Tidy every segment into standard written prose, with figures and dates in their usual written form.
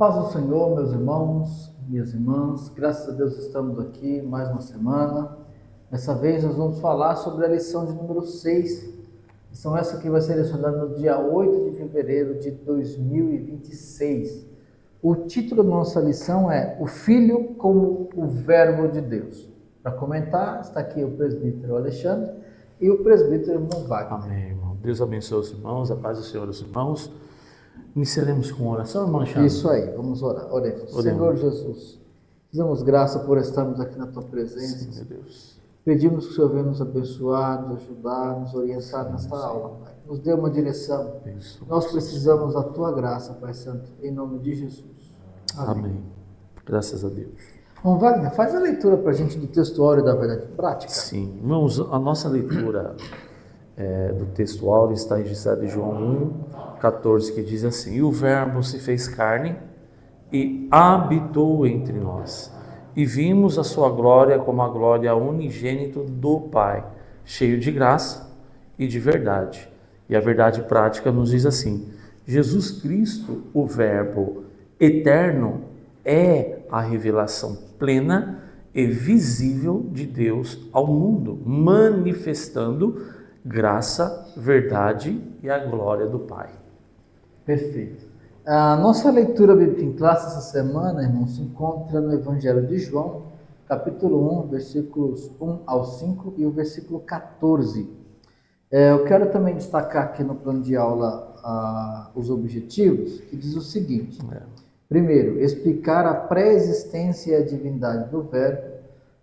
paz do Senhor, meus irmãos, minhas irmãs, graças a Deus estamos aqui mais uma semana. Dessa vez nós vamos falar sobre a lição de número 6. Lição essa que vai ser lecionada no dia 8 de fevereiro de 2026. O título da nossa lição é O Filho como o Verbo de Deus. Para comentar, está aqui o presbítero Alexandre e o presbítero irmão Wagner. Amém, irmão. Deus abençoe os irmãos, a paz do Senhor os irmãos. Iniciaremos com oração, irmão Alexandre? Isso aí, vamos orar. Oremos. Senhor Jesus, te damos graça por estarmos aqui na tua presença. Sim, meu Deus. Pedimos que o Senhor venha nos abençoar, nos ajudar, nos orientar nesta aula, Pai. Nos dê uma direção. Isso. Nós precisamos da tua graça, Pai Santo, em nome de Jesus. Amém. Graças a Deus. Bom, Wagner, faz a leitura para a gente do textuário da verdade prática. Sim, irmãos, a nossa leitura do texto áureo está registrada em João 1,14, que diz assim: E o Verbo se fez carne e habitou entre nós, e vimos a sua glória como a glória unigênita do Pai, cheio de graça e de verdade. E a verdade prática nos diz assim: Jesus Cristo, o Verbo eterno, é a revelação plena e visível de Deus ao mundo, manifestando graça, verdade e a glória do Pai. Perfeito. A nossa leitura bíblica em classe essa semana, irmão, se encontra no Evangelho de João, capítulo 1, versículos 1 ao 5 e o versículo 14. Eu quero também destacar aqui no plano de aula os objetivos, que diz o seguinte. Primeiro, explicar a pré-existência e a divindade do Verbo.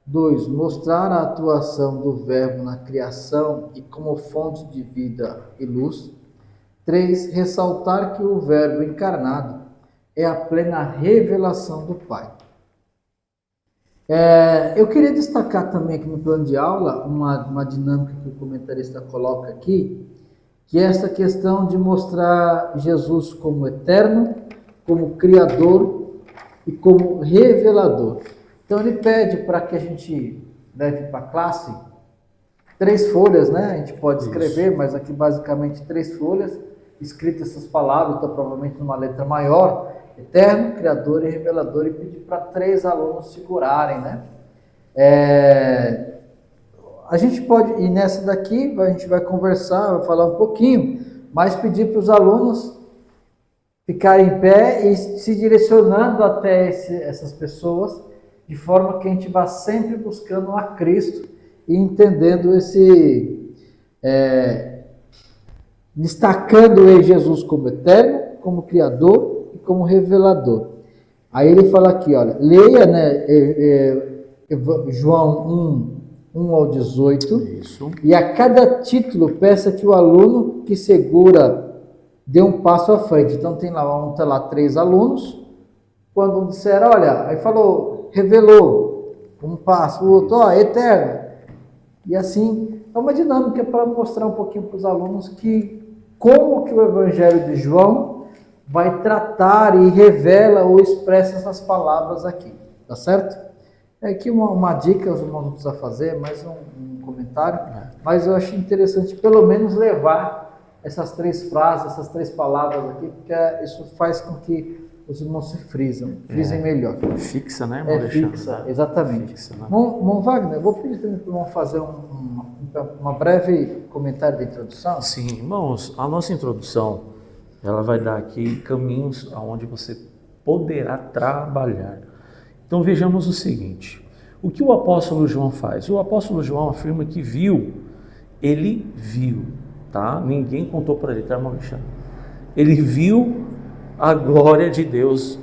2. Mostrar a atuação do Verbo na criação e como fonte de vida e luz. 3. Ressaltar que o Verbo encarnado é a plena revelação do Pai. Eu queria destacar também aqui no plano de aula uma dinâmica que o comentarista coloca aqui, que é essa questão de mostrar Jesus como eterno, como criador e como revelador. Então ele pede para que a gente leve para a classe 3 folhas, né? A gente pode escrever, mas aqui basicamente 3 folhas, escritas essas palavras, então provavelmente numa letra maior, eterno, criador e revelador, e pedir para 3 alunos segurarem, né? A gente pode, e nessa daqui a gente vai conversar, vai falar um pouquinho, mas pedir para os alunos ficarem em pé e se direcionando até essas pessoas, de forma que a gente vá sempre buscando a Cristo e entendendo destacando Jesus como eterno, como criador e como revelador. Aí ele fala aqui, olha, leia, né, João 1 ao 18, Isso. E a cada título peça que o aluno que segura dê um passo à frente. Então tem lá, ter lá 3 alunos, quando um disser, olha, aí falou, revelou, um passo, o outro, eterno. E assim, é uma dinâmica para mostrar um pouquinho para os alunos como que o Evangelho de João vai tratar e revela ou expressa essas palavras aqui, tá certo? Aqui uma dica, os irmãos não precisam fazer, mais um comentário, mas eu achei interessante pelo menos levar essas 3 frases, essas 3 palavras aqui, porque isso faz com que os irmãos se frisem melhor. Fixa, né, irmão? Fixa, exatamente. Fixa, né? Irmão Wagner, eu vou pedir também para o irmão fazer uma breve comentário de introdução. Sim, irmãos, a nossa introdução, ela vai dar aqui caminhos aonde você poderá trabalhar. Então vejamos o seguinte, o que o apóstolo João faz? O apóstolo João afirma que ele viu, tá? Ninguém contou para ele, tá, irmão Alexandre? Ele viu a glória de Deus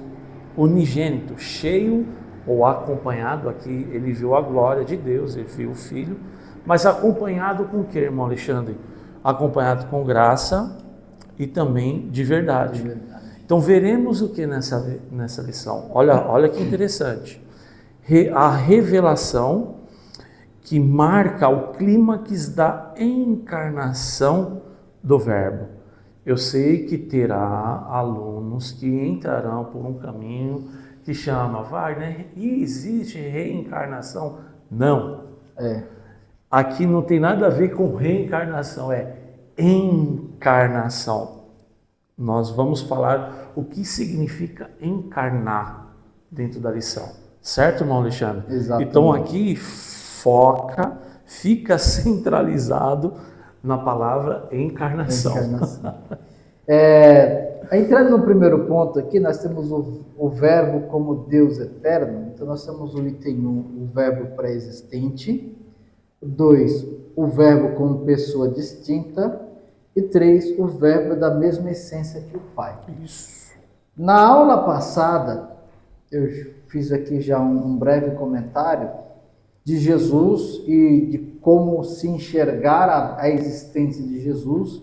unigênito, cheio ou acompanhado, aqui ele viu a glória de Deus, ele viu o Filho, mas acompanhado com o que, irmão Alexandre? Acompanhado com graça e também de verdade. Então veremos o que nessa lição? Olha que interessante. A revelação que marca o clímax da encarnação do Verbo. Eu sei que terá alunos que entrarão por um caminho que chama, Wagner, e existe reencarnação? Não. Aqui não tem nada a ver com reencarnação, é encarnação. nós vamos falar o que significa encarnar dentro da lição. Certo, irmão Alexandre? Exatamente. Então aqui fica centralizado na palavra encarnação. Entrando no primeiro ponto aqui, nós temos o verbo como Deus eterno. Então nós temos o item 1, o verbo pré-existente. 2, o verbo como pessoa distinta. E 3, o verbo da mesma essência que o Pai. Isso. Na aula passada, eu fiz aqui já um breve comentário de Jesus e de como se enxergar a existência de Jesus,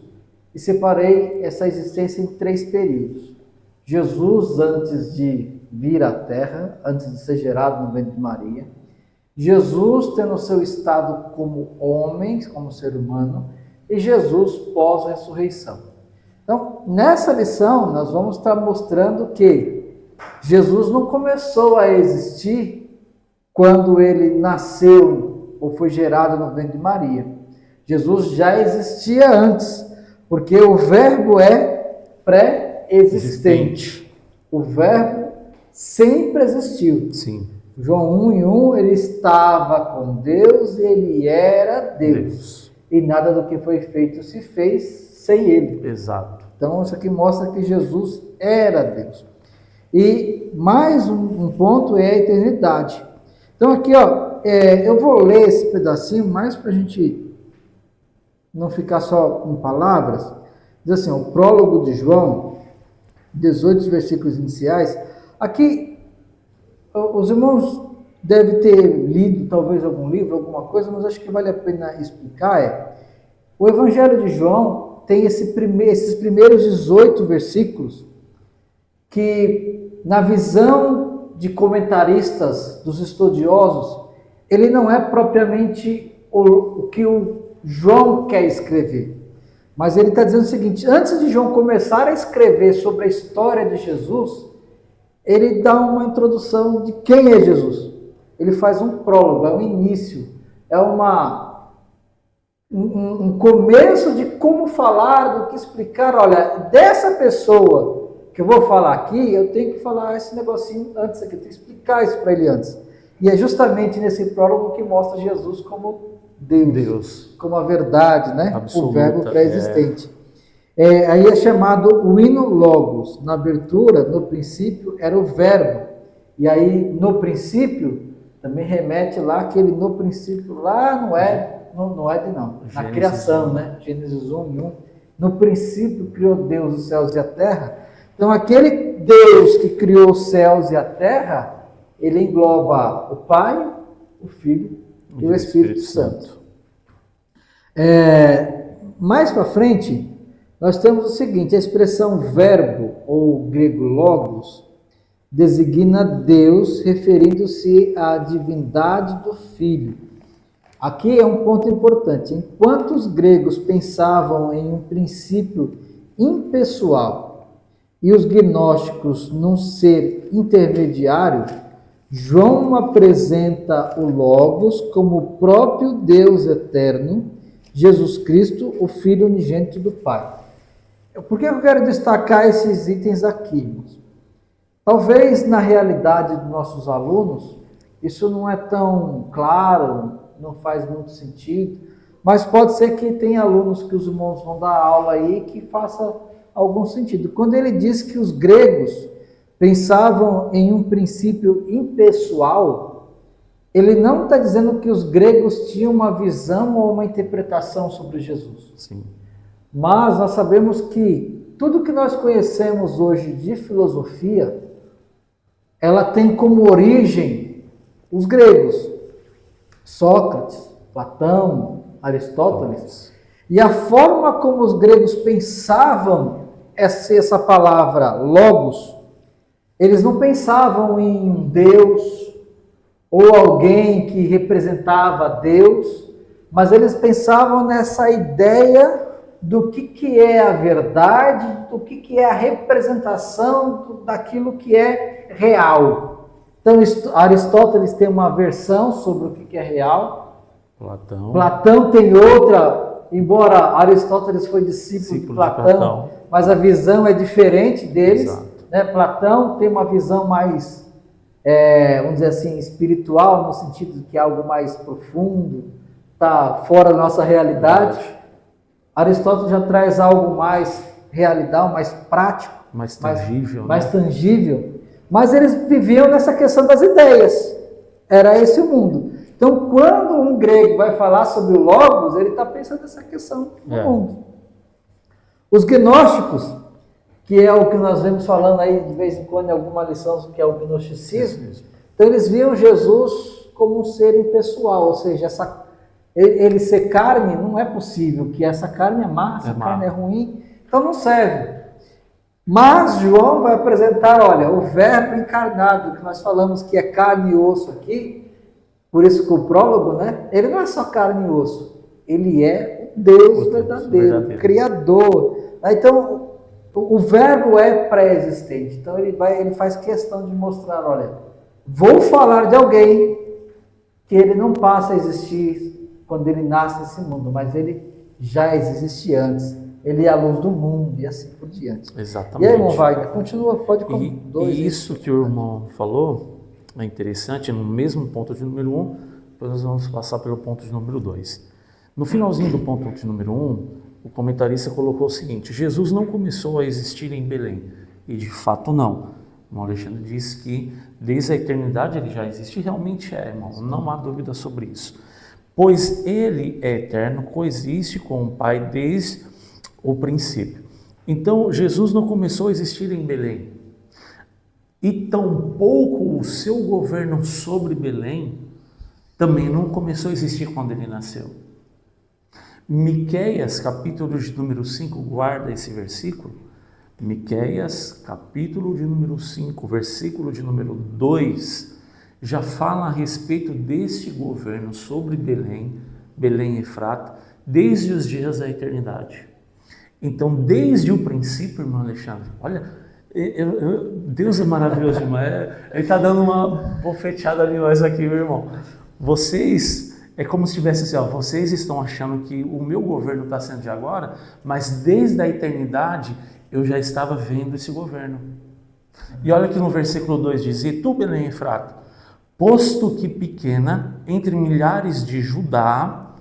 e separei essa existência em 3 períodos. Jesus antes de vir à Terra, antes de ser gerado no ventre de Maria. Jesus tendo o seu estado como homem, como ser humano, e Jesus pós-ressurreição. Então, nessa lição, nós vamos estar mostrando que Jesus não começou a existir quando ele nasceu ou foi gerado no ventre de Maria. Jesus já existia antes, porque o verbo é pré-existente. O verbo sempre existiu. Sim. João 1:1, ele estava com Deus e ele era Deus. E nada do que foi feito se fez sem ele. Exato. Então isso aqui mostra que Jesus era Deus. E mais um ponto é a eternidade. Então aqui, eu vou ler esse pedacinho mais para a gente não ficar só em palavras. Diz assim, o prólogo de João, 18 versículos iniciais. Aqui, os irmãos devem ter lido talvez algum livro, alguma coisa, mas acho que vale a pena explicar. O Evangelho de João tem esses primeiros 18 versículos que, na visão de comentaristas, dos estudiosos, ele não é propriamente o que o João quer escrever. Mas ele está dizendo o seguinte, antes de João começar a escrever sobre a história de Jesus, ele dá uma introdução de quem é Jesus. Ele faz um prólogo, é um início, é um começo de como falar, do que explicar. Olha, dessa pessoa que eu vou falar aqui, eu tenho que falar esse negocinho antes aqui, eu tenho que explicar isso para ele antes. E é justamente nesse prólogo que mostra Jesus como Deus. Como a verdade, né? Absoluta, o verbo pré-existente. Aí é chamado o hino logos. Na abertura, no princípio, era o verbo. E aí, no princípio, também remete lá, aquele no princípio, lá no Éden, não. Na Gênesis criação, 1. né? Gênesis 1:1. No princípio criou Deus os céus e a terra. Então, aquele Deus que criou os céus e a terra, ele engloba o Pai, o Filho e o Espírito Santo. Mais para frente, nós temos o seguinte, a expressão verbo, ou grego logos, designa Deus, referindo-se à divindade do Filho. Aqui é um ponto importante. Enquanto os gregos pensavam em um princípio impessoal e os gnósticos num ser intermediário, João apresenta o Logos como o próprio Deus eterno, Jesus Cristo, o Filho unigênito do Pai. Por que eu quero destacar esses itens aqui, irmãos? Talvez na realidade dos nossos alunos, isso não é tão claro, não faz muito sentido, mas pode ser que tenha alunos que os irmãos vão dar aula aí que faça algum sentido. Quando ele diz que os gregos pensavam em um princípio impessoal, ele não está dizendo que os gregos tinham uma visão ou uma interpretação sobre Jesus. Sim. Mas nós sabemos que tudo que nós conhecemos hoje de filosofia, ela tem como origem os gregos, Sócrates, Platão, Aristóteles. E a forma como os gregos pensavam essa palavra logos, eles não pensavam em um Deus ou alguém que representava Deus, mas eles pensavam nessa ideia do que é a verdade, do que é a representação daquilo que é real. Então, Aristóteles tem uma versão sobre o que é real. Platão tem outra, embora Aristóteles foi discípulo de Platão, mas a visão é diferente deles. Exato. Né? Platão tem uma visão mais, vamos dizer assim, espiritual, no sentido de que é algo mais profundo, está fora da nossa realidade. Aristóteles já traz algo mais realidade, mais prático, mais tangível. Mais tangível. Mas eles viviam nessa questão das ideias. Era esse o mundo. Então, quando um grego vai falar sobre o Logos, ele está pensando nessa questão do mundo. Os gnósticos, que é o que nós vemos falando aí de vez em quando em alguma lição, que é o gnosticismo, então eles viam Jesus como um ser impessoal, ou seja, ele ser carne não é possível, que essa carne é má, essa carne é ruim, então não serve. Mas João vai apresentar, olha, o verbo encarnado, que nós falamos que é carne e osso aqui, por isso que o prólogo, né? Ele não é só carne e osso, ele é o Deus verdadeiro, Criador. Então, o verbo é pré-existente. Então, ele faz questão de mostrar, olha, vou falar de alguém que ele não passa a existir quando ele nasce nesse mundo, mas ele já existe antes. Ele é a luz do mundo e assim por diante. Exatamente. E aí, irmão Wagner, continua, pode E isso que o irmão falou é interessante, no mesmo ponto de número 1, depois nós vamos passar pelo ponto de número 2. No finalzinho do ponto de número 1, o comentarista colocou o seguinte: Jesus não começou a existir em Belém. E de fato não. O Alexandre disse que desde a eternidade ele já existe, e realmente é, irmão, não há dúvida sobre isso. Pois ele é eterno, coexiste com o Pai desde o princípio. Então, Jesus não começou a existir em Belém. E tampouco o seu governo sobre Belém também não começou a existir quando ele nasceu. Miqueias, capítulo de número 5, guarda esse versículo. Miqueias, capítulo de número 5, versículo de número 2, já fala a respeito deste governo sobre Belém, Belém Efrata, desde os dias da eternidade. Então, desde o princípio, irmão Alexandre, olha, Deus é maravilhoso demais. Ele está dando uma bofeteada em nós aqui, meu irmão. Vocês, é como se tivesse assim, ó, vocês estão achando que o meu governo está sendo de agora, mas desde a eternidade eu já estava vendo esse governo. E olha que no versículo 2 diz: E tu, Belém Efrata, posto que pequena entre milhares de Judá,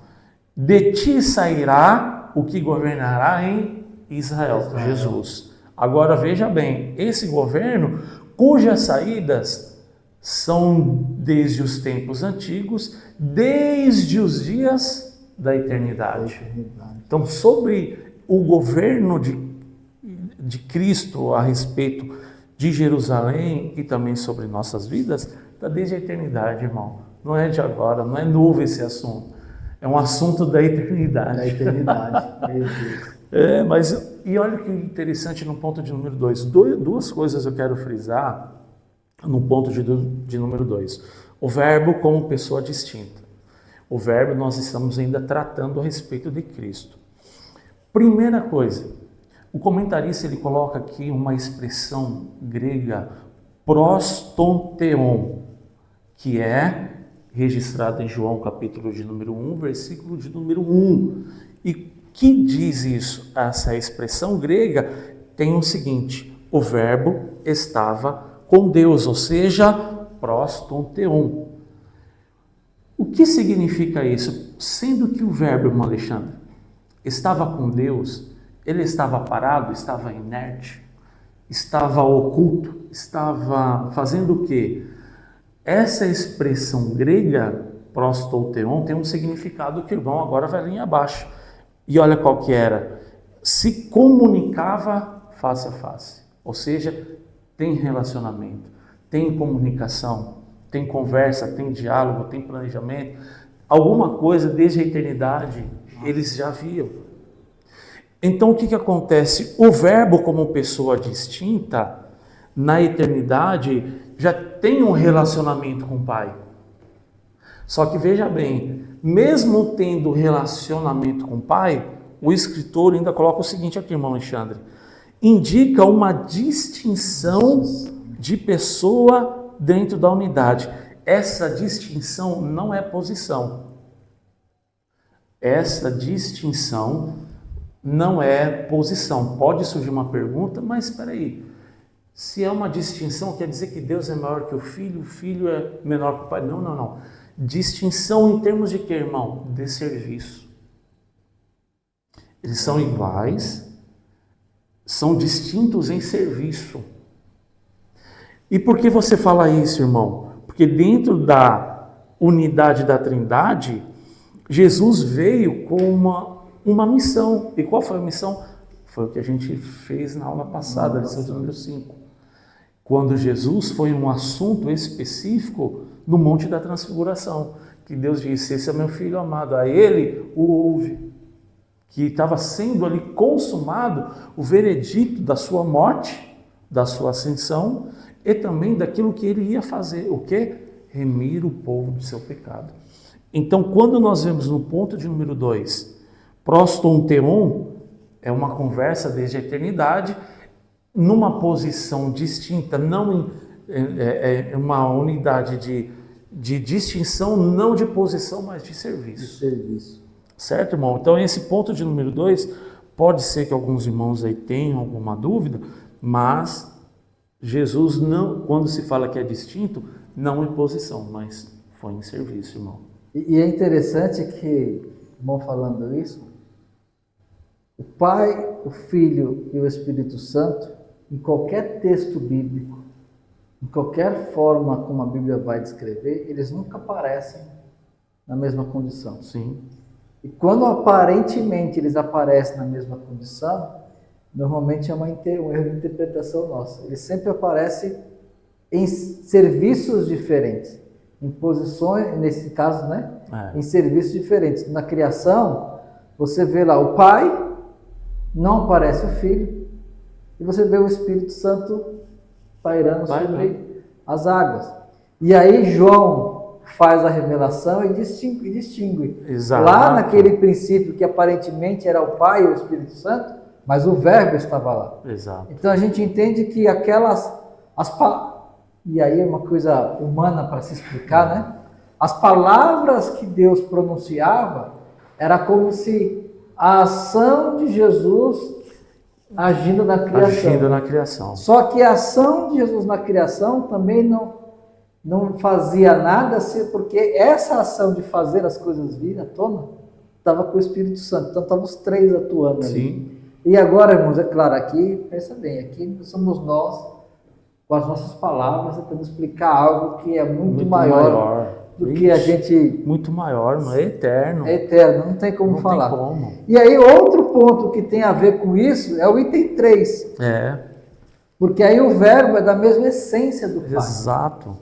de ti sairá o que governará em Israel. Jesus. Agora veja bem, esse governo, cujas saídas são desde os tempos antigos, desde os dias da eternidade. Então, sobre o governo de Cristo a respeito de Jerusalém e também sobre nossas vidas, está desde a eternidade, irmão. Não é de agora, não é novo esse assunto. É um assunto da eternidade. Da eternidade, meu Deus. E olha que interessante no ponto de número 2. Duas coisas eu quero frisar no ponto de número 2. O verbo como pessoa distinta. O verbo nós estamos ainda tratando a respeito de Cristo. Primeira coisa, o comentarista ele coloca aqui uma expressão grega prostonteon, que é registrada em João capítulo de número 1, versículo de número 1. E que diz isso? Essa expressão grega tem o seguinte: o verbo estava com Deus, ou seja, prostonteon. O que significa isso? Sendo que o verbo, irmão Alexandre, estava com Deus, ele estava parado, estava inerte, estava oculto, estava fazendo o quê? Essa expressão grega, prostonteon, tem um significado que o irmão agora vai ali abaixo. E olha qual que era: se comunicava face a face, ou seja, tem relacionamento, tem comunicação, tem conversa, tem diálogo, tem planejamento, alguma coisa desde a eternidade eles já viam. Então o que acontece? O verbo como pessoa distinta, na eternidade, já tem um relacionamento com o Pai. Só que veja bem, mesmo tendo relacionamento com o Pai, o escritor ainda coloca o seguinte aqui, irmão Alexandre: indica uma distinção de pessoa dentro da unidade. Essa distinção não é posição. Essa distinção não é posição. Pode surgir uma pergunta, mas espera aí. Se é uma distinção, quer dizer que Deus é maior que o Filho é menor que o Pai? Não, não, não. Distinção em termos de quê, irmão? De serviço. Eles são iguais, são distintos em serviço. E por que você fala isso, irmão? Porque dentro da unidade da Trindade, Jesus veio com uma missão. E qual foi a missão? Foi o que a gente fez na aula passada, lição de número 5. Quando Jesus foi um assunto específico no Monte da Transfiguração, que Deus disse, esse é meu filho amado, a ele o ouve. Que estava sendo ali consumado o veredito da sua morte, da sua ascensão, e também daquilo que ele ia fazer, o quê? Remir o povo do seu pecado. Então, quando nós vemos no ponto de número 2, proston theon, é uma conversa desde a eternidade, numa posição distinta, não é uma unidade de distinção, não de posição, mas de serviço. De serviço. Certo, irmão? Então, esse ponto de número 2, pode ser que alguns irmãos aí tenham alguma dúvida, mas Jesus não, quando se fala que é distinto, não em posição, mas foi em serviço, irmão. E é interessante que, irmão falando isso, o Pai, o Filho e o Espírito Santo, em qualquer texto bíblico, em qualquer forma como a Bíblia vai descrever, eles nunca aparecem na mesma condição. Sim. E quando aparentemente eles aparecem na mesma condição, normalmente é um erro de interpretação nossa. Eles sempre aparecem em serviços diferentes, em posições, nesse caso, né? Em serviços diferentes. Na criação, você vê lá o Pai, não aparece o Filho, e você vê o Espírito Santo pairando sobre as águas. E aí João faz a revelação e distingue. Exato. Lá naquele princípio que aparentemente era o Pai e o Espírito Santo, mas o Verbo estava lá. Exato. Então a gente entende que e aí é uma coisa humana para se explicar, né? As palavras que Deus pronunciava era como se a ação de Jesus agindo na criação. Agindo na criação. Só que a ação de Jesus na criação também não fazia nada, porque essa ação de fazer as coisas virem à tona estava com o Espírito Santo. Então estavam os três atuando ali. Sim. E agora, irmãos, é claro, aqui, pensa bem, aqui somos nós, com as nossas palavras, tentando explicar algo que é muito maior do que a gente... Muito maior, não é eterno. É eterno, não tem como falar. Não tem como. E aí, outro ponto que tem a ver com isso é o item 3. Porque aí o verbo é da mesma essência do Pai. Exato.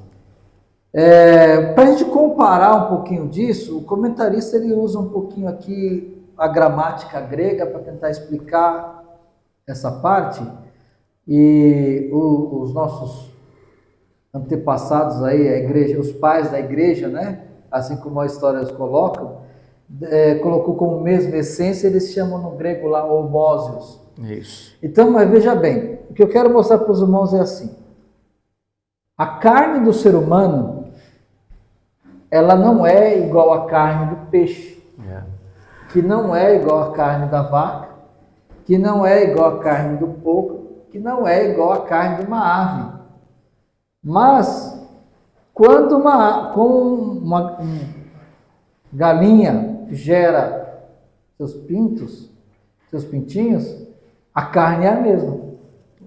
Para a gente comparar um pouquinho disso, o comentarista ele usa um pouquinho aqui a gramática grega para tentar explicar essa parte. E os nossos antepassados aí, a igreja, os pais da igreja, né? Assim como a história os colocam, colocou como mesma essência, eles chamam no grego lá homósios. Isso. Então, mas veja bem, o que eu quero mostrar para os irmãos é assim: a carne do ser humano, ela não é igual à carne do peixe, que não é igual à carne da vaca, que não é igual à carne do porco, que não é igual à carne de uma ave. Mas, quando uma galinha gera seus pintinhos, a carne é a mesma.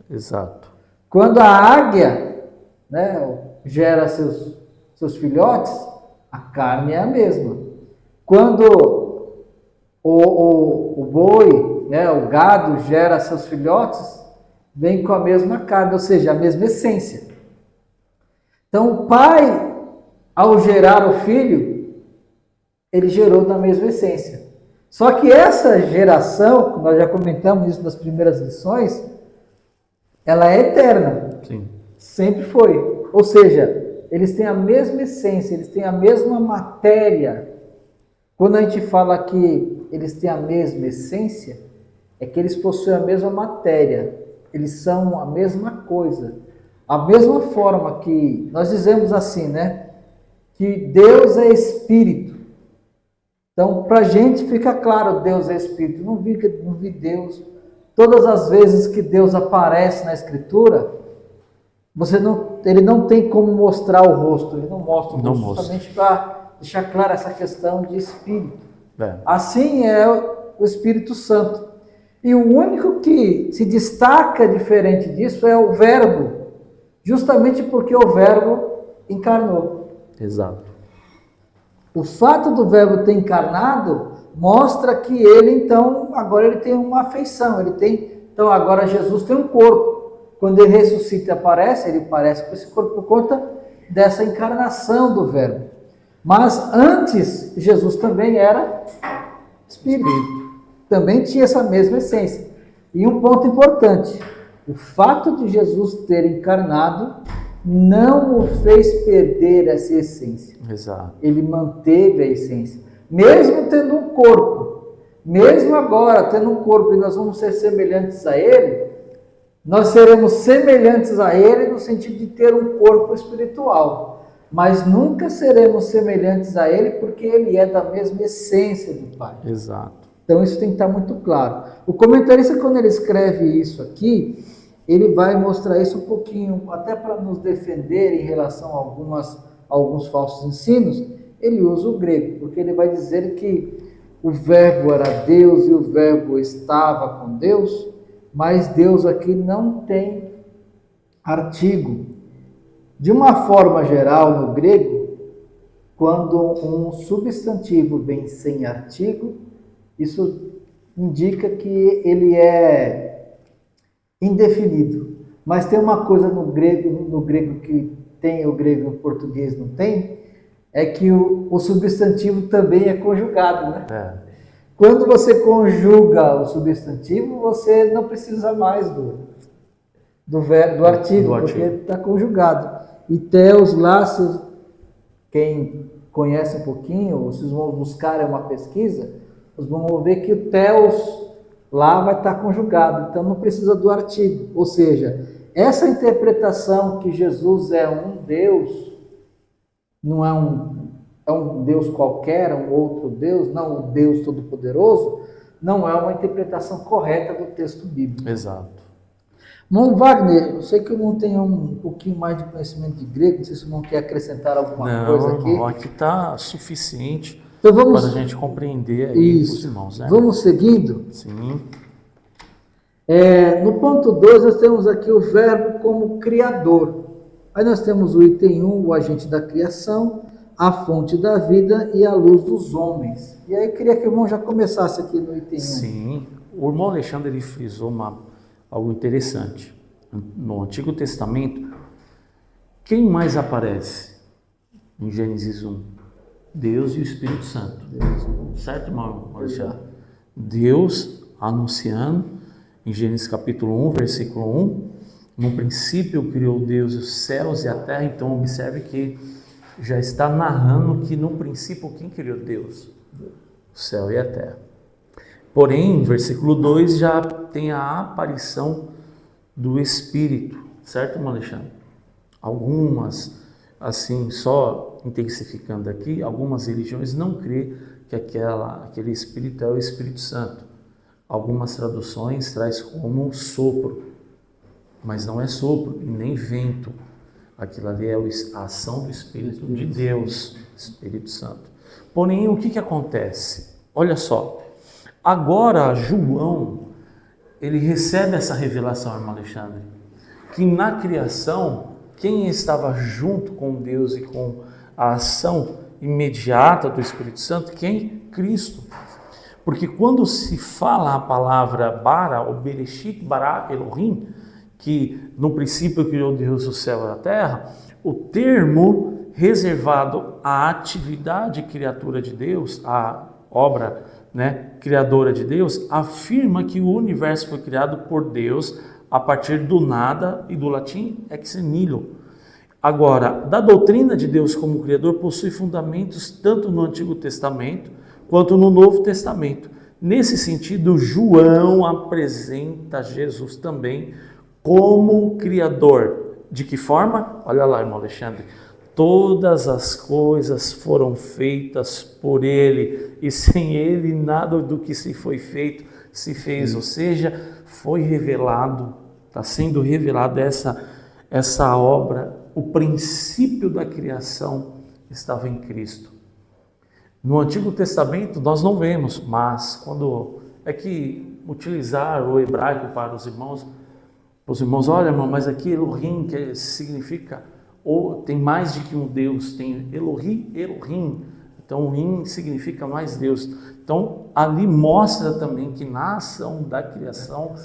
Exato. Quando a águia, né, gera seus filhotes, a carne é a mesma. Quando o boi, né, o gado gera seus filhotes, vem com a mesma carne, ou seja, a mesma essência. Então, o pai, ao gerar o filho, ele gerou da mesma essência. Só que essa geração, nós já comentamos isso nas primeiras lições, ela é eterna. Sim. Sempre foi. Ou seja, eles têm a mesma essência, eles têm a mesma matéria. Quando a gente fala que eles têm a mesma essência, é que eles possuem a mesma matéria. Eles são a mesma coisa. A mesma forma que nós dizemos assim, né? Que Deus é espírito. Então, para a gente fica claro, Deus é Espírito. Não vi Deus. Todas as vezes que Deus aparece na Escritura, ele não tem como mostrar o rosto. Ele não mostra o rosto, justamente para deixar clara essa questão de Espírito. Assim é o Espírito Santo. E o único que se destaca diferente disso é o Verbo, justamente porque o Verbo encarnou. Exato. O fato do Verbo ter encarnado mostra que ele, então, agora ele tem uma afeição. Então, agora Jesus tem um corpo. Quando ele ressuscita e aparece, ele aparece com esse corpo por conta dessa encarnação do Verbo. Mas antes, Jesus também era Espírito. Também tinha essa mesma essência. E um ponto importante, o fato de Jesus ter encarnado não o fez perder essa essência. Exato. Ele manteve a essência. Mesmo tendo um corpo, mesmo agora tendo um corpo e nós vamos ser semelhantes a ele, nós seremos semelhantes a ele no sentido de ter um corpo espiritual. Mas nunca seremos semelhantes a ele porque ele é da mesma essência do Pai. Exato. Então isso tem que estar muito claro. O comentarista, quando ele escreve isso aqui, ele vai mostrar isso um pouquinho, até para nos defender em relação a alguns falsos ensinos, ele usa o grego, porque ele vai dizer que o Verbo era Deus e o Verbo estava com Deus, mas Deus aqui não tem artigo. De uma forma geral, no grego, quando um substantivo vem sem artigo, isso indica que ele é indefinido. Mas tem uma coisa no grego que tem, o grego e o português não tem, é que o substantivo também é conjugado, né? Quando você conjuga o substantivo, você não precisa mais do artigo, porque está conjugado. E theos lá, quem conhece um pouquinho, vocês vão buscar uma pesquisa, vocês vão ver que o theos lá vai estar conjugado, então não precisa do artigo. Ou seja, essa interpretação que Jesus é um Deus, não é um Deus qualquer, um outro Deus, não o Deus Todo-Poderoso, não é uma interpretação correta do texto bíblico. Exato. Irmão Wagner, eu sei que eu não tenho um pouquinho mais de conhecimento de grego, não sei se o irmão quer acrescentar alguma coisa aqui. Não, aqui está suficiente então para a gente compreender aí os irmãos. Né? Vamos seguindo? Sim. No ponto 2, nós temos aqui o verbo como criador. Aí nós temos o item 1, o agente da criação, a fonte da vida e a luz dos homens. E aí eu queria que o irmão já começasse aqui no item 1. Sim, o irmão Alexandre ele frisou algo interessante. No Antigo Testamento, quem mais aparece em Gênesis 1? Deus e o Espírito Santo. Certo, irmão Alexandre? Deus anunciando em Gênesis capítulo 1, versículo 1, no princípio criou Deus os céus e a terra. Então observe que já está narrando que no princípio quem criou Deus? O céu e a terra. Porém, versículo 2 já tem a aparição do Espírito, certo, irmão Alexandre? Algumas, assim, só intensificando aqui, algumas religiões não creem que aquele Espírito é o Espírito Santo. Algumas traduções traz como sopro, mas não é sopro e nem vento. Aquilo ali é a ação do Espírito de Deus, Espírito Santo. Porém, o que acontece? Olha só, agora João, ele recebe essa revelação, irmão Alexandre, que na criação, quem estava junto com Deus e com a ação imediata do Espírito Santo, quem? Cristo. Porque quando se fala a palavra bara, ou bereshit bara Elohim, que no princípio criou Deus o céu e a terra, o termo reservado à atividade criatura de Deus, à obra, criadora de Deus, afirma que o universo foi criado por Deus a partir do nada e do latim ex nihilo. Agora, da doutrina de Deus como Criador possui fundamentos tanto no Antigo Testamento quanto no Novo Testamento. Nesse sentido, João apresenta Jesus também como Criador. De que forma? Olha lá, irmão Alexandre. todas as coisas foram feitas por Ele, e sem Ele nada do que se foi feito se fez. Ou seja, foi revelado, está sendo revelada essa obra, o princípio da criação estava em Cristo. No Antigo Testamento nós não vemos, mas quando é que utilizar o hebraico para os irmãos, olha, irmão, mas aqui Elohim que significa, ou tem mais de que um Deus, tem Elohim, então Rim significa mais Deus. Então ali mostra também que na ação da criação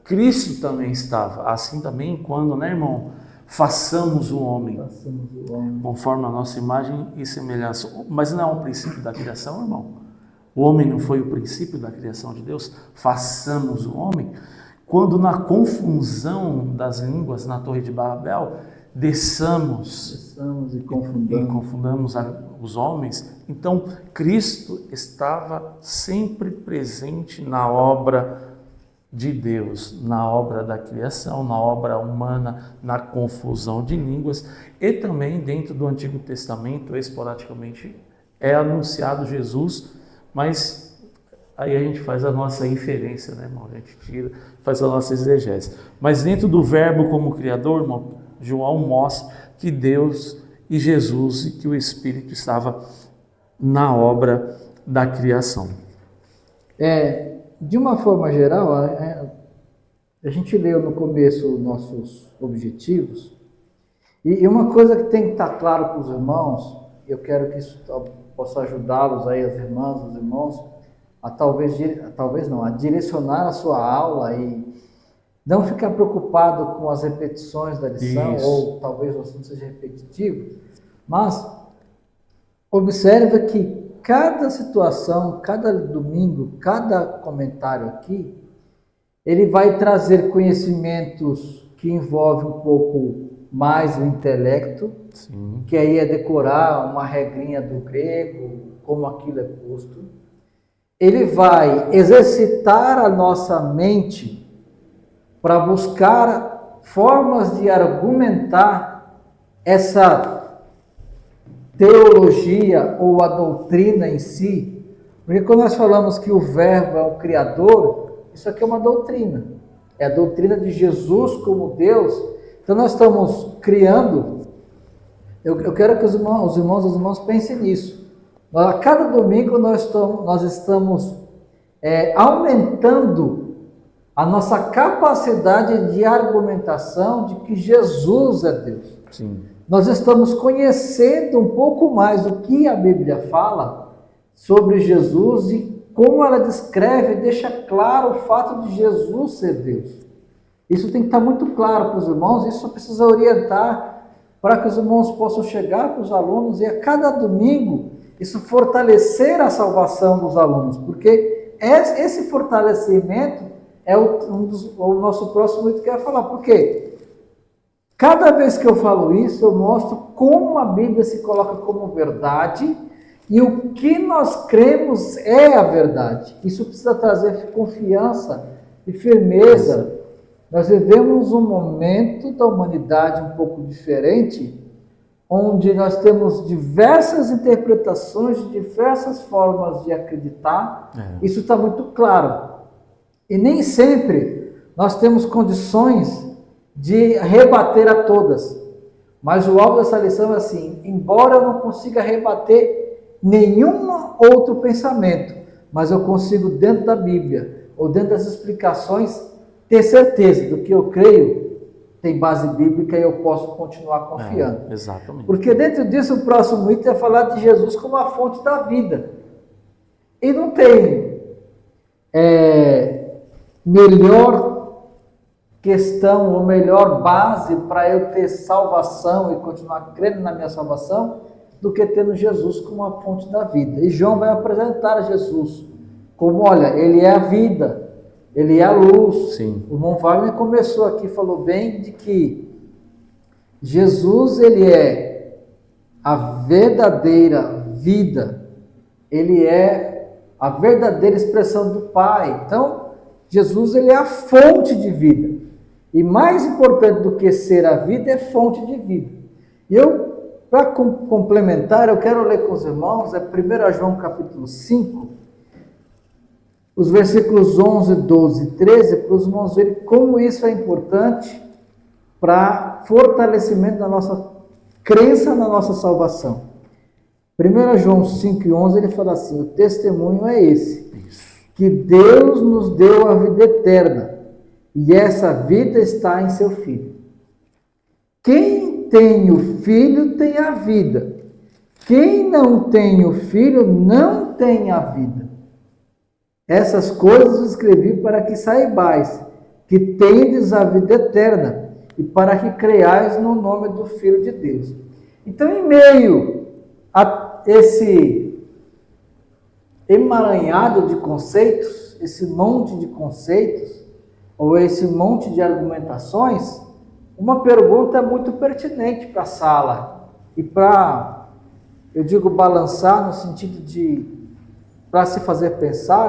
Cristo também estava. Assim também quando, né, irmão, façamos o homem conforme a nossa imagem e semelhança. Mas não é um princípio da criação, irmão? O homem não foi o princípio da criação de Deus? Façamos o homem. Quando na confusão das línguas na Torre de Babel, desçamos e confundamos os homens, então Cristo estava sempre presente na obra de Deus, na obra da criação, na obra humana, na confusão de línguas, e também dentro do Antigo Testamento, esporadicamente, é anunciado Jesus, mas aí a gente faz a nossa inferência, né, irmão? A gente faz a nossa exegese. Mas dentro do verbo como criador, irmão, João mostra que Deus e Jesus e que o Espírito estava na obra da criação. De uma forma geral, a gente leu no começo nossos objetivos, e uma coisa que tem que estar claro para os irmãos, eu quero que isso possa ajudá-los aí, as irmãs, os irmãos, a a direcionar a sua aula e não ficar preocupado com as repetições da lição, ou talvez o assunto seja repetitivo, mas observe que cada situação, cada domingo, cada comentário aqui, ele vai trazer conhecimentos que envolvem um pouco mais o intelecto, Sim. que aí é decorar uma regrinha do grego, como aquilo é posto. Ele vai exercitar a nossa mente para buscar formas de argumentar essa teologia ou a doutrina em si, porque quando nós falamos que o verbo é o Criador, isso aqui é uma doutrina, é a doutrina de Jesus como Deus. Então nós estamos criando, eu quero que os irmãos pensem nisso. A cada domingo nós estamos aumentando a nossa capacidade de argumentação de que Jesus é Deus. Sim. Nós estamos conhecendo um pouco mais do que a Bíblia fala sobre Jesus e como ela descreve e deixa claro o fato de Jesus ser Deus. Isso tem que estar muito claro para os irmãos, isso precisa orientar para que os irmãos possam chegar para os alunos e a cada domingo isso fortalecer a salvação dos alunos, porque esse fortalecimento é o nosso próximo item que eu ia falar. Por quê? Cada vez que eu falo isso, eu mostro como a Bíblia se coloca como verdade e o que nós cremos é a verdade. Isso precisa trazer confiança e firmeza. Nós vivemos um momento da humanidade um pouco diferente, onde nós temos diversas interpretações, diversas formas de acreditar. Isso está muito claro. E nem sempre nós temos condições de rebater a todas. Mas o alvo dessa lição é assim: embora eu não consiga rebater nenhum outro pensamento, mas eu consigo, dentro da Bíblia, ou dentro das explicações, ter certeza do que eu creio tem base bíblica e eu posso continuar confiando. Exatamente. Porque dentro disso o próximo item é falar de Jesus como a fonte da vida. E não tem melhor questão ou melhor base para eu ter salvação e continuar crendo na minha salvação do que tendo Jesus como a fonte da vida. E João vai apresentar Jesus como, olha, ele é a vida, ele é a luz. Sim. O irmão Wagner começou aqui, falou bem de que Jesus, ele é a verdadeira vida, ele é a verdadeira expressão do Pai. Então, Jesus, ele é a fonte de vida. E mais importante do que ser a vida é fonte de vida. E eu Para complementar, eu quero ler com os irmãos, 1 João capítulo 5, os versículos 11, 12 e 13, para os irmãos verem como isso é importante para fortalecimento da nossa crença na nossa salvação. 1 João 5 e 11, ele fala assim, o testemunho é esse, que Deus nos deu a vida eterna, e essa vida está em seu Filho. Quem tem o Filho tem a vida. Quem não tem o Filho não tem a vida. Essas coisas escrevi para que saibais que tendes a vida eterna e para que creiais no nome do Filho de Deus. Então, em meio a esse emaranhado de conceitos, esse monte de conceitos, ou esse monte de argumentações, uma pergunta é muito pertinente para a sala e para, eu digo, balançar no sentido de, para se fazer pensar,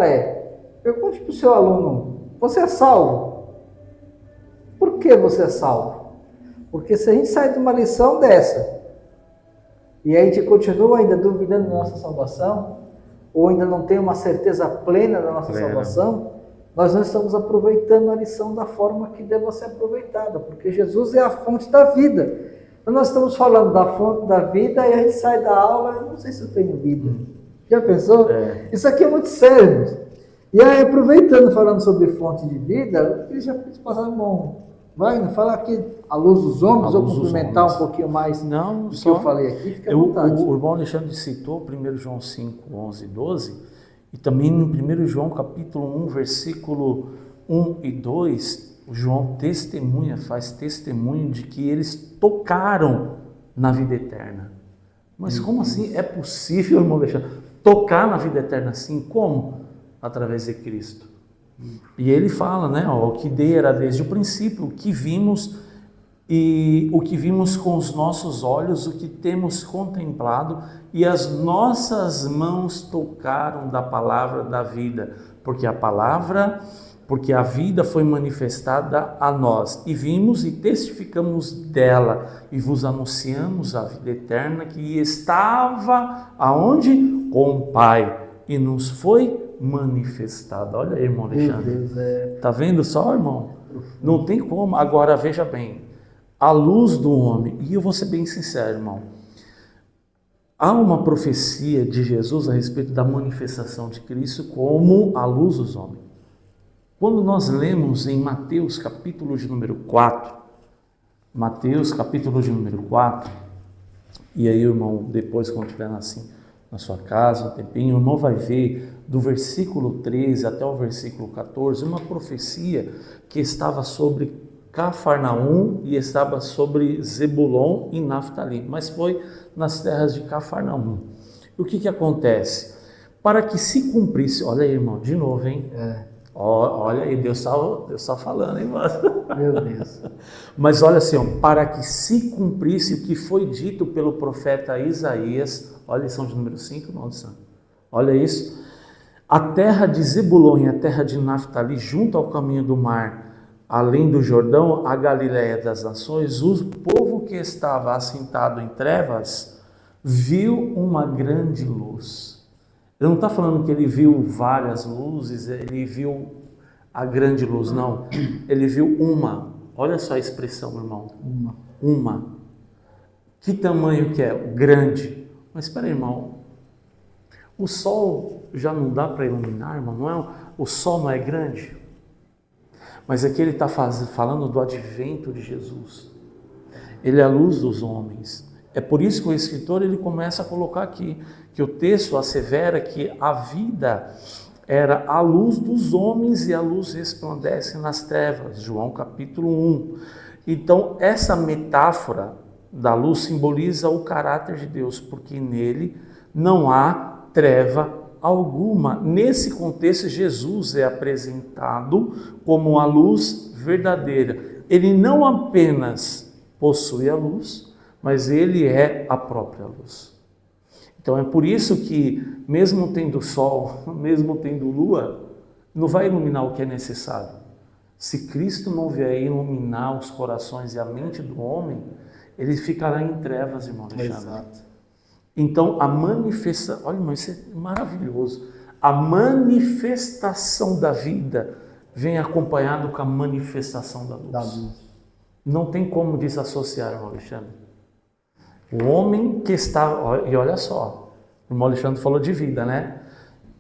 pergunte para o seu aluno, você é salvo? Por que você é salvo? Porque se a gente sai de uma lição dessa, e a gente continua ainda duvidando da nossa salvação, ou ainda não tem uma certeza plena da nossa salvação, nós não estamos aproveitando a lição da forma que deva ser aproveitada, porque Jesus é a fonte da vida. Então nós estamos falando da fonte da vida e a gente sai da aula, eu não sei se eu tenho vida. Já pensou? Isso aqui é muito sério. E aí, aproveitando, falando sobre fonte de vida, eu já passaram bom. Vai, falar aqui à luz dos homens, ou complementar um pouquinho mais do que eu falei aqui, fica à vontade. O irmão Alexandre citou 1 João 5, 11 e 12, e também no 1 João capítulo 1, versículo 1 e 2, o João testemunha, faz testemunho de que eles tocaram na vida eterna. Mas como assim é possível, irmão Alexandre, tocar na vida eterna assim? Como? Através de Cristo. E ele fala, né, o que era desde o princípio, o que vimos e o que vimos com os nossos olhos, o que temos contemplado e as nossas mãos tocaram da palavra da vida, porque a vida foi manifestada a nós e vimos e testificamos dela e vos anunciamos a vida eterna que estava aonde? Com o Pai e nos foi manifestada. Olha aí, irmão Alexandre. Tá vendo só, irmão? Não tem como. Agora, veja bem, a luz do homem, e eu vou ser bem sincero, irmão, há uma profecia de Jesus a respeito da manifestação de Cristo como a luz dos homens. Quando nós lemos em Mateus capítulo de número 4, e aí, irmão, depois quando estiver assim na sua casa, um tempinho, o irmão vai ver do versículo 13 até o versículo 14, uma profecia que estava sobre Cafarnaum e estava sobre Zebulon e Naftali, mas foi nas terras de Cafarnaum. E o que acontece? Para que se cumprisse, olha aí, irmão, de novo, hein? Olha aí, Deus está falando, hein, mano? Meu Deus. Mas olha assim, ó, para que se cumprisse o que foi dito pelo profeta Isaías, olha a lição de número 5, não, olha isso. A terra de Zebulon e a terra de Naftali, junto ao caminho do mar, além do Jordão, a Galiléia das nações, o povo que estava assentado em trevas, viu uma grande luz. Ele não está falando que ele viu várias luzes, ele viu a grande luz, não. Ele viu uma. Olha só a expressão, irmão. Uma. Que tamanho que é? Grande. Mas espera aí, irmão. O sol já não dá para iluminar, irmão? Não é? O sol não é grande? Mas aqui ele está falando do advento de Jesus. Ele é a luz dos homens. É por isso que o escritor ele começa a colocar aqui, que o texto assevera que a vida era a luz dos homens e a luz resplandece nas trevas. João capítulo 1. Então essa metáfora da luz simboliza o caráter de Deus, porque nele não há treva alguma. Nesse contexto, Jesus é apresentado como a luz verdadeira. Ele não apenas possui a luz, mas ele é a própria luz. Então é por isso que, mesmo tendo sol, mesmo tendo lua, não vai iluminar o que é necessário. Se Cristo não vier iluminar os corações e a mente do homem, ele ficará em trevas, irmão Alexandre. Exato. Então, a manifestação, olha, irmão, isso é maravilhoso. A manifestação da vida vem acompanhado com a manifestação da luz. Não tem como desassociar, irmão Alexandre. O homem que está, e olha só, o irmão Alexandre falou de vida, né?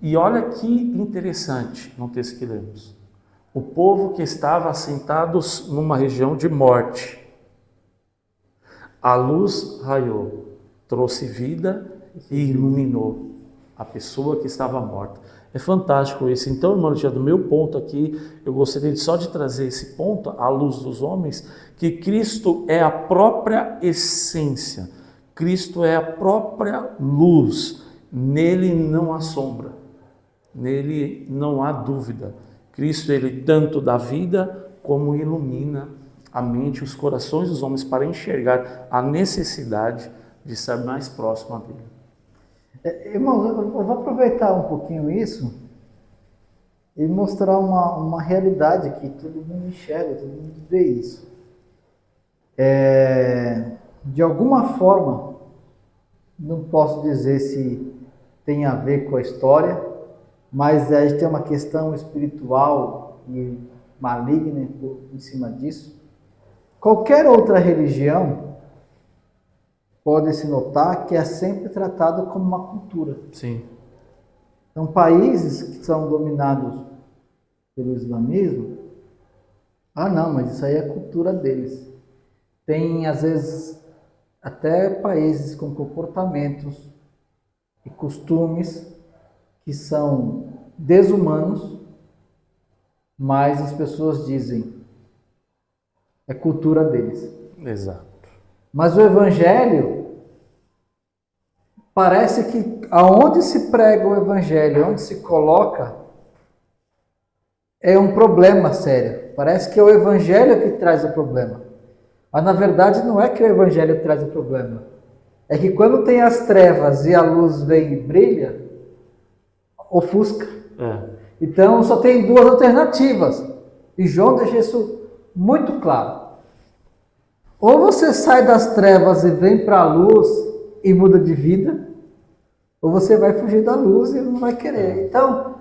E olha que interessante no texto que lemos. O povo que estava assentados numa região de morte. A luz raiou, trouxe vida e iluminou a pessoa que estava morta. É fantástico isso. Então, irmão Alexandre, do meu ponto aqui, eu gostaria só de trazer esse ponto à luz dos homens, que Cristo é a própria essência. Cristo é a própria luz. Nele não há sombra. Nele não há dúvida. Cristo, ele tanto dá vida como ilumina a mente e os corações dos homens para enxergar a necessidade de estar mais próximo a dele. Irmãos, eu vou aproveitar um pouquinho isso e mostrar uma realidade que todo mundo enxerga, todo mundo vê isso. De alguma forma, não posso dizer se tem a ver com a história, mas a gente tem uma questão espiritual e maligna em cima disso. Qualquer outra religião pode-se notar que é sempre tratado como uma cultura. Sim. Então, países que são dominados pelo islamismo, não, mas isso aí é a cultura deles. Tem, às vezes, até países com comportamentos e costumes que são desumanos, mas as pessoas dizem, é cultura deles. Exato. Mas o Evangelho, parece que aonde se prega o Evangelho, onde se coloca, é um problema sério. Parece que é o Evangelho que traz o problema. Mas na verdade não é que o Evangelho traz o problema. É que quando tem as trevas e a luz vem e brilha, ofusca. Então só tem duas alternativas. E João deixa isso muito claro. Ou você sai das trevas e vem para a luz e muda de vida, ou você vai fugir da luz e não vai querer. Então,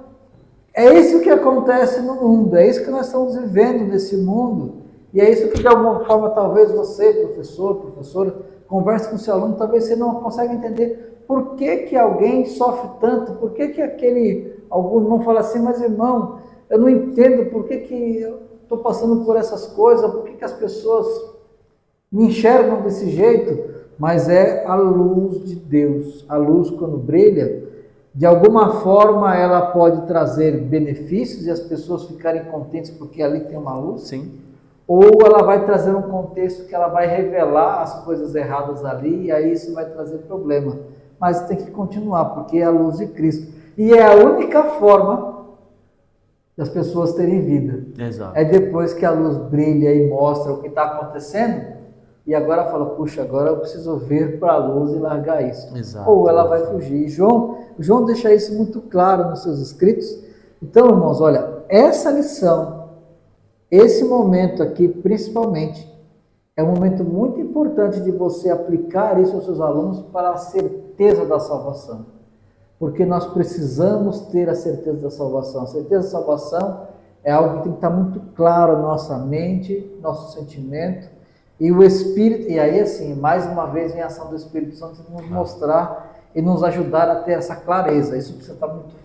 é isso que acontece no mundo, é isso que nós estamos vivendo nesse mundo, e é isso que de alguma forma talvez você, professor, professora, converse com seu aluno, talvez você não consiga entender por que alguém sofre tanto, por que algum irmão fala assim, mas irmão, eu não entendo por que eu estou passando por essas coisas, por que as pessoas me enxergam desse jeito, mas é a luz de Deus. A luz, quando brilha, de alguma forma ela pode trazer benefícios e as pessoas ficarem contentes porque ali tem uma luz. Sim. Ou ela vai trazer um contexto que ela vai revelar as coisas erradas ali e aí isso vai trazer problema. Mas tem que continuar, porque é a luz de Cristo. E é a única forma das pessoas terem vida. Exato. É depois que a luz brilha e mostra o que está acontecendo, e agora fala, puxa, agora eu preciso ver para a luz e largar isso. Exato. Ou ela vai fugir. E João deixa isso muito claro nos seus escritos. Então, irmãos, olha, essa lição, esse momento aqui, principalmente, é um momento muito importante de você aplicar isso aos seus alunos para a certeza da salvação. Porque nós precisamos ter a certeza da salvação. A certeza da salvação é algo que tem que estar muito claro na nossa mente, nosso sentimento, e o Espírito, e aí assim, mais uma vez vem a ação do Espírito Santo nos mostrar e nos ajudar a ter essa clareza. Isso precisa estar muito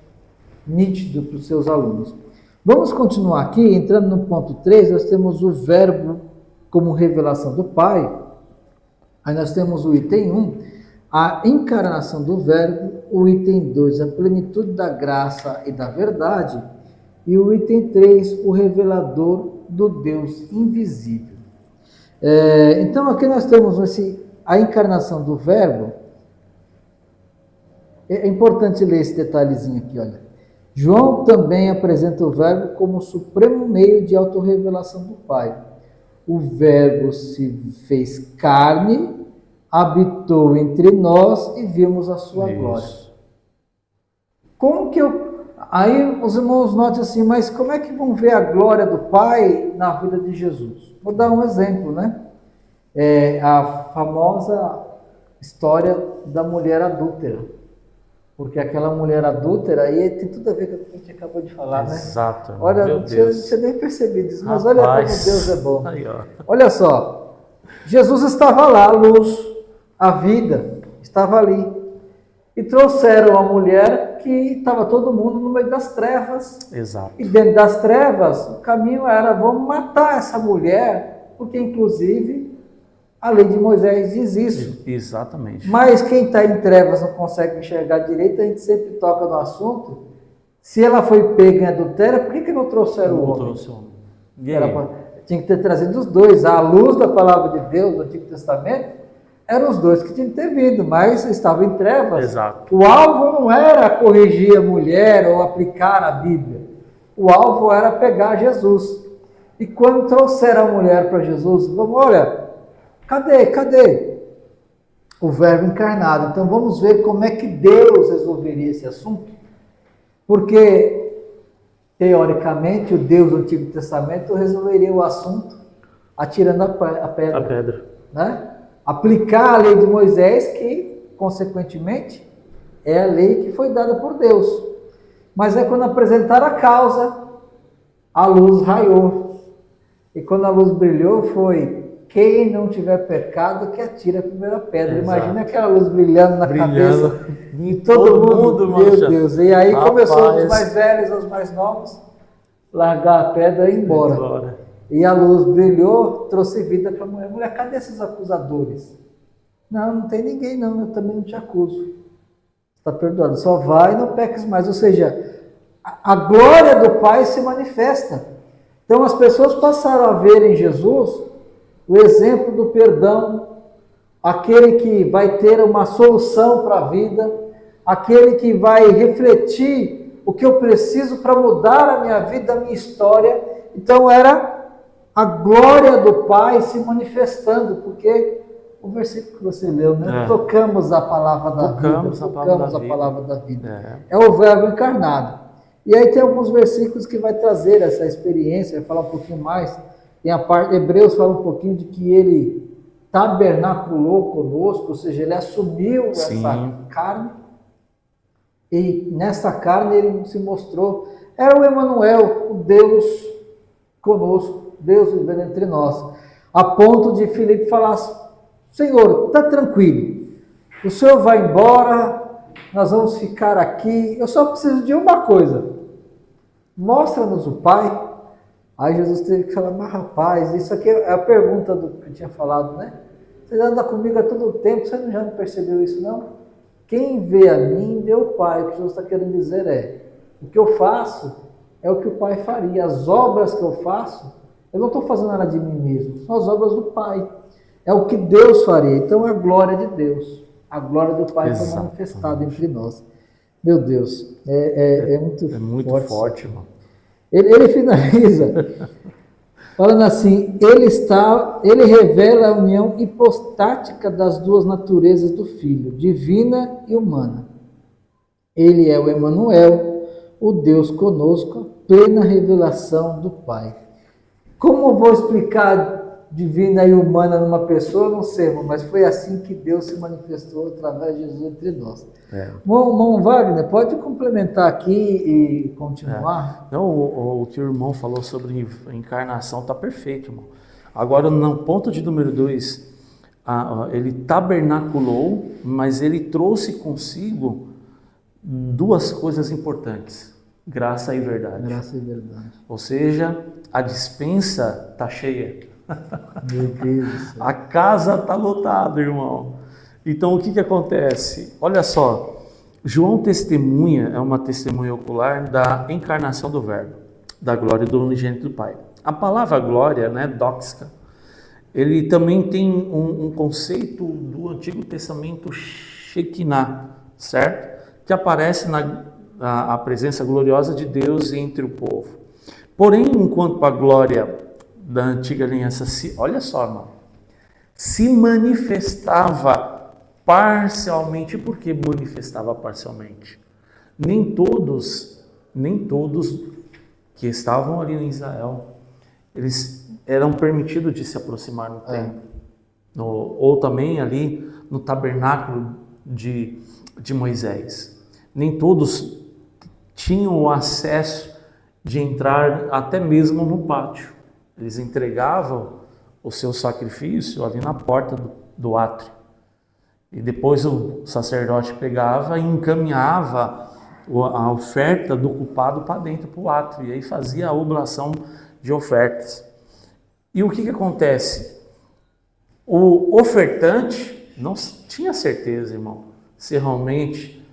nítido para os seus alunos. Vamos continuar aqui, entrando no ponto 3, nós temos o verbo como revelação do Pai. Aí nós temos o item 1, a encarnação do verbo, o item 2, a plenitude da graça e da verdade, e o item 3, o revelador do Deus invisível. Então aqui nós temos a encarnação do verbo. É importante ler esse detalhezinho aqui, olha. João também apresenta o verbo como o supremo meio de autorrevelação do Pai. O verbo se fez carne, habitou entre nós e vimos a sua glória. Como que Aí os irmãos notam assim, mas como é que vão ver a glória do Pai na vida de Jesus? Vou dar um exemplo, né? é a famosa história da mulher adúltera. Porque aquela mulher adúltera, aí tem tudo a ver com o que a gente acabou de falar, né? Exato. Olha, Meu não Deus. tinha nem percebido isso, mas Rapaz. olha como Deus é bom. Aí, ó. Olha só, Jesus estava lá, a luz, a vida, estava ali. E trouxeram a mulher que estava todo mundo no meio das trevas. Exato. E dentro das trevas, o caminho era, vamos matar essa mulher, porque inclusive a lei de Moisés diz isso. Exatamente. Mas quem está em trevas não consegue enxergar direito, a gente sempre toca no assunto. Se ela foi pega em adultério, por que não trouxeram o homem? Trouxe o homem. E aí? Tinha que ter trazido os dois. A luz da palavra de Deus do Antigo Testamento, eram os dois que tinham que ter vindo, mas estavam em trevas. Exato. O alvo não era corrigir a mulher ou aplicar a Bíblia. O alvo era pegar Jesus. E quando trouxeram a mulher para Jesus, vamos, olha, cadê o verbo encarnado? Então vamos ver como é que Deus resolveria esse assunto. Porque, teoricamente, o Deus do Antigo Testamento resolveria o assunto atirando a pedra. A pedra. Né? Aplicar a lei de Moisés, que, consequentemente, é a lei que foi dada por Deus. Mas é quando apresentaram a causa, a luz raiou. E quando a luz brilhou, foi quem não tiver pecado que atira a primeira pedra. Exato. Imagina aquela luz brilhando na cabeça em de todo mundo. Meu mancha. Deus. E aí Rapaz. começou os mais velhos, os mais novos, largar a pedra e ir embora. E a luz brilhou, trouxe vida para a mulher. Mulher, cadê esses acusadores? Não tem ninguém não, eu também não te acuso. Está perdoado, só vai e não peques mais. Ou seja, a glória do Pai se manifesta. Então as pessoas passaram a ver em Jesus o exemplo do perdão, aquele que vai ter uma solução para a vida, aquele que vai refletir o que eu preciso para mudar a minha vida, a minha história. Então era a glória do Pai se manifestando, porque o versículo que você leu, né? Tocamos a palavra da vida. Tocamos a palavra da vida. É o verbo encarnado. E aí tem alguns versículos que vai trazer essa experiência, vai falar um pouquinho mais. Tem a parte, Hebreus fala um pouquinho de que ele tabernaculou conosco, ou seja, ele assumiu essa carne. E nessa carne ele se mostrou, era o Emanuel, o Deus conosco, Deus vivendo entre nós, a ponto de Filipe falar: Senhor, está tranquilo, o Senhor vai embora, nós vamos ficar aqui, eu só preciso de uma coisa, mostra-nos o Pai. Aí Jesus teve que falar: mas rapaz, isso aqui é a pergunta do que eu tinha falado, né? Você anda comigo há todo o tempo, você já não percebeu isso não? Quem vê a mim, vê o Pai. O que Jesus está querendo dizer é, o que eu faço é o que o Pai faria. As obras que eu faço, eu não estou fazendo nada de mim mesmo, são as obras do Pai. É o que Deus faria. Então é a glória de Deus. A glória do Pai foi manifestada entre nós. Meu Deus, é muito forte, irmão. Ele finaliza falando assim: ele revela a união hipostática das duas naturezas do Filho, divina e humana. Ele é o Emanuel, o Deus conosco, a plena revelação do Pai. Como eu vou explicar divina e humana numa pessoa? Não sei, mas foi assim que Deus se manifestou através de Jesus entre nós. Irmão Wagner, pode complementar aqui e continuar? Não, o que o irmão falou sobre a encarnação está perfeito, irmão. Agora, no ponto de número 2, ele tabernaculou, mas ele trouxe consigo duas coisas importantes: graça e verdade. Graça e verdade. Ou seja, a despensa está cheia. Meu Deus do céu. A casa está lotada, irmão. Então, o que acontece? Olha só, João testemunha, é uma testemunha ocular da encarnação do Verbo, da glória do unigênito do Pai. A palavra glória, né, doxa, ele também tem um conceito do Antigo Testamento, Shekinah, certo? Que aparece a presença gloriosa de Deus entre o povo. Porém, enquanto a glória da antiga aliança, olha só, irmão, se manifestava parcialmente. Por que manifestava parcialmente? Nem todos que estavam ali em Israel, eles eram permitidos de se aproximar no templo. ou também ali no tabernáculo de Moisés. Nem todos tinham o acesso de entrar até mesmo no pátio. Eles entregavam o seu sacrifício ali na porta do átrio. E depois o sacerdote pegava e encaminhava a oferta do culpado para dentro, para o átrio. E aí fazia a oblação de ofertas. E o que acontece? O ofertante não tinha certeza, irmão, se realmente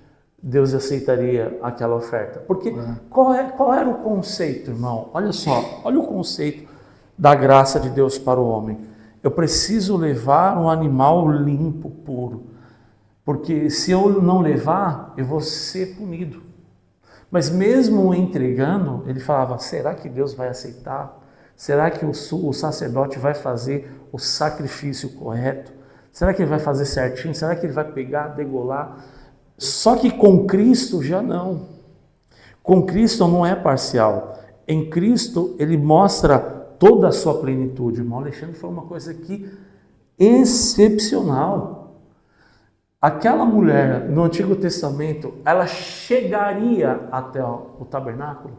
Deus aceitaria aquela oferta. Porque qual era o conceito, irmão? Olha só, olha o conceito da graça de Deus para o homem. Eu preciso levar um animal limpo, puro. Porque se eu não levar, eu vou ser punido. Mas mesmo entregando, ele falava, será que Deus vai aceitar? Será que o sacerdote vai fazer o sacrifício correto? Será que ele vai fazer certinho? Será que ele vai pegar, degolar? Só que com Cristo já não. Com Cristo não é parcial. Em Cristo ele mostra toda a sua plenitude. O irmão Alexandre falou uma coisa aqui excepcional. Aquela mulher no Antigo Testamento, ela chegaria até o tabernáculo?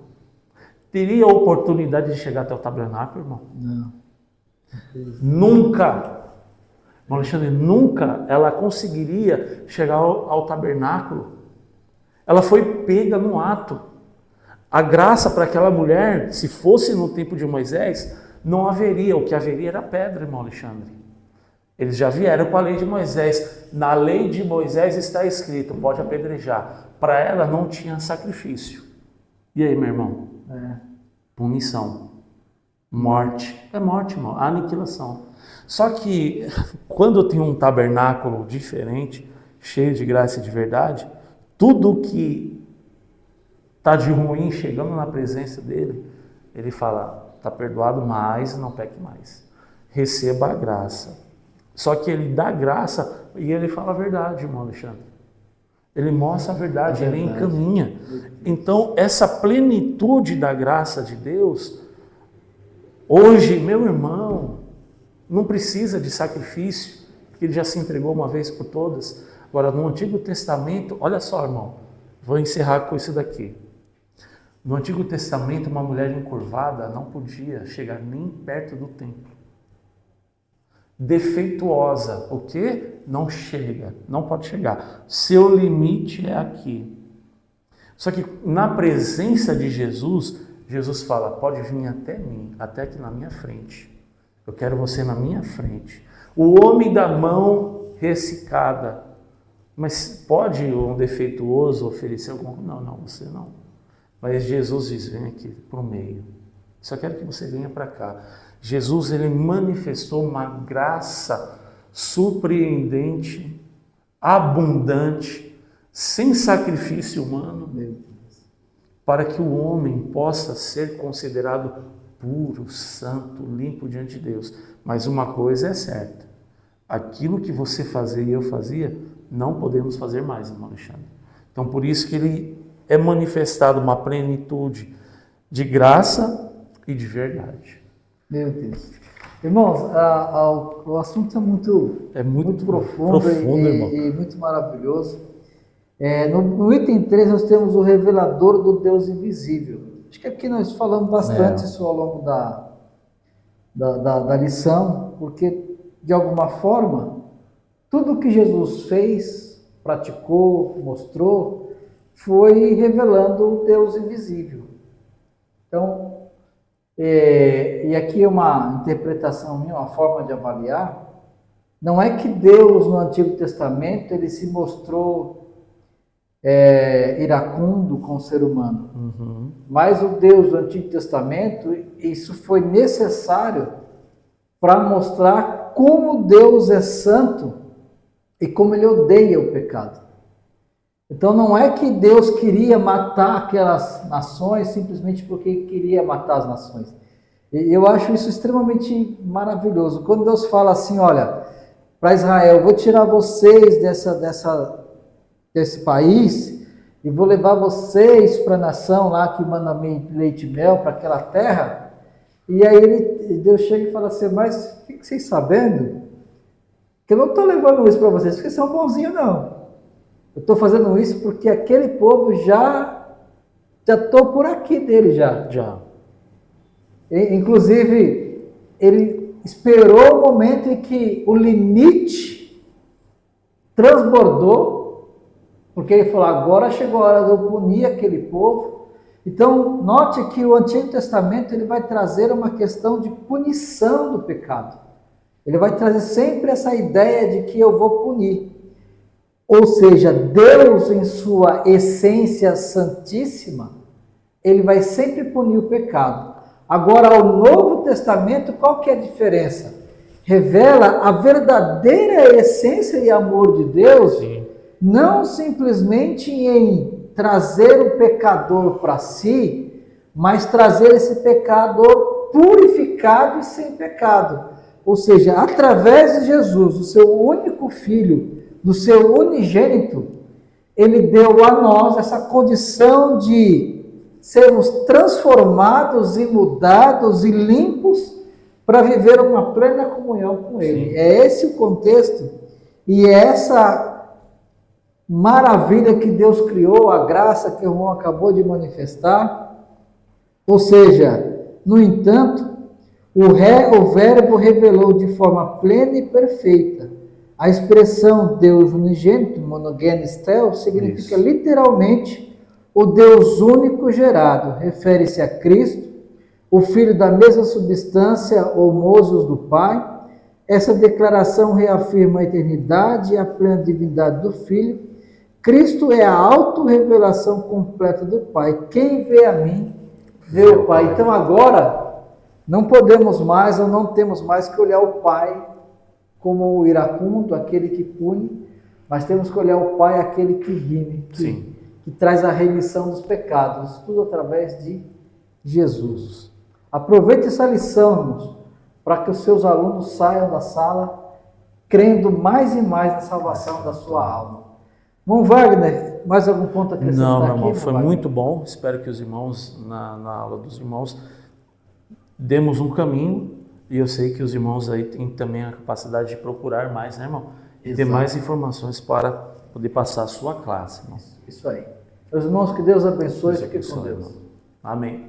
Teria a oportunidade de chegar até o tabernáculo, irmão? Não. Nunca. Irmão Alexandre, nunca ela conseguiria chegar ao tabernáculo. Ela foi pega no ato. A graça para aquela mulher, se fosse no tempo de Moisés, não haveria. O que haveria era pedra, irmão Alexandre. Eles já vieram com a lei de Moisés. Na lei de Moisés está escrito, pode apedrejar. Para ela não tinha sacrifício. E aí, meu irmão? Punição. Morte. É morte, irmão. Aniquilação. Só que quando tem um tabernáculo diferente, cheio de graça e de verdade, tudo que está de ruim chegando na presença dele, ele fala, está perdoado, mas não peque mais. Receba a graça. Só que ele dá graça e ele fala a verdade, irmão Alexandre. Ele mostra a verdade, ele encaminha. Então, essa plenitude da graça de Deus, hoje, meu irmão, não precisa de sacrifício, porque ele já se entregou uma vez por todas. Agora, no Antigo Testamento, olha só, irmão, vou encerrar com isso daqui. No Antigo Testamento, uma mulher encurvada não podia chegar nem perto do templo. Defeituosa, o quê? Não chega, não pode chegar. Seu limite é aqui. Só que na presença de Jesus, Jesus fala, pode vir até mim, até aqui na minha frente. Eu quero você na minha frente. O homem da mão ressecada. Mas pode um defeituoso oferecer alguma coisa? Não, você não. Mas Jesus diz, vem aqui para o meio. Só quero que você venha para cá. Jesus, ele manifestou uma graça surpreendente, abundante, sem sacrifício humano, para que o homem possa ser considerado puro, santo, limpo diante de Deus. Mas uma coisa é certa, aquilo que você fazia e eu fazia, não podemos fazer mais, irmão Alexandre. Então, por isso que ele é manifestado uma plenitude de graça e de verdade. Meu Deus. Irmãos, o assunto é muito profundo e muito maravilhoso. No item 3 nós temos o revelador do Deus invisível. Acho que aqui nós falamos bastante isso ao longo da lição, porque de alguma forma, tudo que Jesus fez, praticou, mostrou, foi revelando o Deus invisível. Então, e aqui é uma interpretação minha, uma forma de avaliar, não é que Deus no Antigo Testamento ele se mostrou iracundo com o ser humano, mas o Deus do Antigo Testamento, isso foi necessário para mostrar como Deus é santo e como ele odeia o pecado. Então não é que Deus queria matar aquelas nações simplesmente porque queria matar as nações. E eu acho isso extremamente maravilhoso. Quando Deus fala assim, olha, para Israel, vou tirar vocês desse país e vou levar vocês para a nação lá que manda leite e mel, para aquela terra. E aí Deus chega e fala assim, mas fiquem vocês sabendo Que eu não estou levando isso para vocês porque são bonzinhos, não. Eu estou fazendo isso porque aquele povo já estou por aqui dele já. Já. Inclusive, ele esperou o momento em que o limite transbordou, porque ele falou, agora chegou a hora de eu punir aquele povo. Então, note que o Antigo Testamento ele vai trazer uma questão de punição do pecado. Ele vai trazer sempre essa ideia de que eu vou punir. Ou seja, Deus em sua essência santíssima, ele vai sempre punir o pecado. Agora, o Novo Testamento, qual que é a diferença? Revela a verdadeira essência e amor de Deus, Sim. não simplesmente em trazer o pecador para si, mas trazer esse pecador purificado e sem pecado. Ou seja, através de Jesus, o seu único filho, do seu unigênito, ele deu a nós essa condição de sermos transformados e mudados e limpos para viver uma plena comunhão com Ele. Sim. É esse o contexto e é essa maravilha que Deus criou, a graça que o irmão acabou de manifestar. Ou seja, no entanto, o Verbo revelou de forma plena e perfeita. A expressão Deus unigênito, monogenes theos, significa literalmente o Deus único gerado. Refere-se a Cristo, o Filho da mesma substância, homousios do Pai. Essa declaração reafirma a eternidade e a plena divindade do Filho. Cristo é a autorrevelação completa do Pai. Quem vê a mim, vê o Pai. Então agora, não podemos mais ou não temos mais que olhar o Pai como o iracundo, aquele que pune, mas temos que olhar o Pai, aquele que rime, que traz a remissão dos pecados, tudo através de Jesus. Aproveite essa lição, irmãos, para que os seus alunos saiam da sala crendo mais e mais na salvação da sua alma. Irmão Wagner, mais algum ponto a acrescentar? Não, meu aqui, irmão, foi Wagner? muito bom. Espero que os irmãos, na aula dos irmãos, demos um caminho. E eu sei que os irmãos aí têm também a capacidade de procurar mais, né, irmão? E ter mais informações para poder passar a sua classe, irmão. Isso aí. Meus irmãos, que Deus abençoe e Deus fique com abençoe, Deus. irmão. Amém.